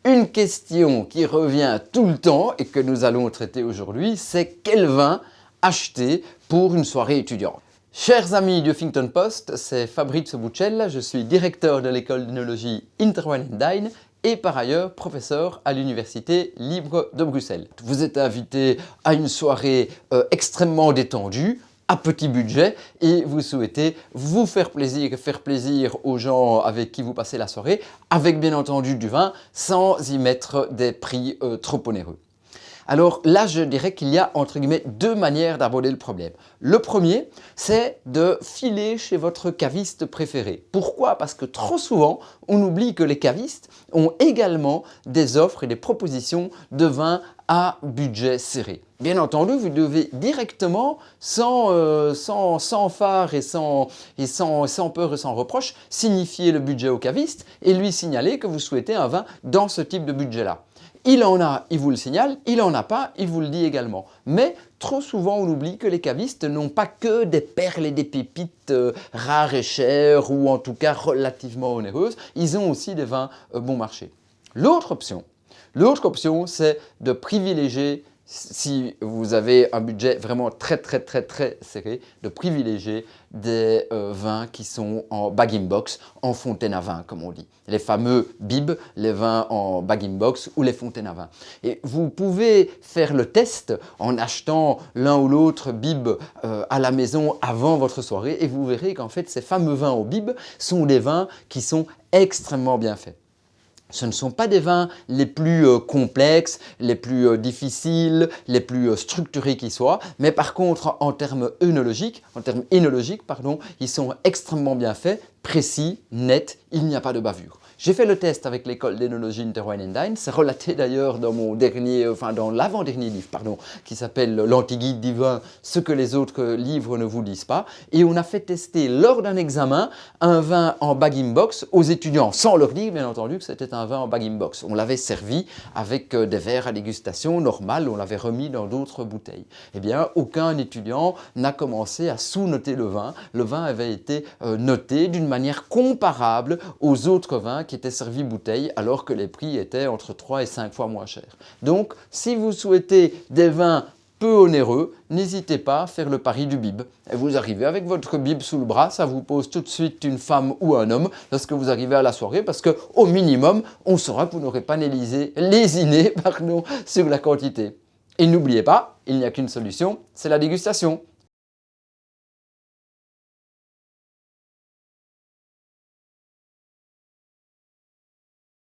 Une question qui revient tout le temps et que nous allons traiter aujourd'hui, c'est quel vin acheter pour une soirée étudiante. Chers amis du Huffington Post, c'est Fabrizio Buccella, je suis directeur de l'école d'œnologie Interwine & Dine et par ailleurs professeur à l'Université libre de Bruxelles. Vous êtes invité à une soirée extrêmement détendue, à petit budget, et vous souhaitez vous faire plaisir aux gens avec qui vous passez la soirée, avec bien entendu du vin, sans y mettre des prix trop onéreux. Alors là, je dirais qu'il y a entre guillemets deux manières d'aborder le problème. Le premier, c'est de filer chez votre caviste préféré. Pourquoi? Parce que trop souvent, on oublie que les cavistes ont également des offres et des propositions de vins à budget serré. Bien entendu, vous devez directement, sans phare et sans peur et sans reproche, signifier le budget au caviste et lui signaler que vous souhaitez un vin dans ce type de budget-là. Il en a, il vous le signale, il n'en a pas, il vous le dit également. Mais trop souvent, on oublie que les cavistes n'ont pas que des perles et des pépites rares et chères ou en tout cas relativement onéreuses, ils ont aussi des vins bon marché. L'autre option, c'est de privilégier, si vous avez un budget vraiment très serré, de privilégier des vins qui sont en bag-in-box, en fontaine à vin comme on dit. Les fameux bibs, les vins en bag-in-box ou les fontaines à vin. Et vous pouvez faire le test en achetant l'un ou l'autre bib à la maison avant votre soirée et vous verrez qu'en fait ces fameux vins au bib sont des vins qui sont extrêmement bien faits. Ce ne sont pas des vins les plus complexes, les plus difficiles, les plus structurés qui soient, mais par contre en termes œnologiques, ils sont extrêmement bien faits, précis, nets, il n'y a pas de bavure. J'ai fait le test avec l'école d'œnologie Interwine & Dine, c'est relaté d'ailleurs dans dans l'avant-dernier livre, qui s'appelle l'Anti-guide du vin, ce que les autres livres ne vous disent pas. Et on a fait tester lors d'un examen un vin en bag-in-box aux étudiants, sans leur dire bien entendu que c'était un vin en bag-in-box. On l'avait servi avec des verres à dégustation normales, on l'avait remis dans d'autres bouteilles. Eh bien, aucun étudiant n'a commencé à sous-noter le vin. Le vin avait été noté d'une manière comparable aux autres vins qui étaient servis bouteilles alors que les prix étaient entre 3 et 5 fois moins chers. Donc, si vous souhaitez des vins peu onéreux, n'hésitez pas à faire le pari du bib. Et vous arrivez avec votre bib sous le bras, ça vous pose tout de suite une femme ou un homme lorsque vous arrivez à la soirée parce qu'au minimum, on saura que vous n'aurez pas lésiné sur la quantité. Et n'oubliez pas, il n'y a qu'une solution, c'est la dégustation.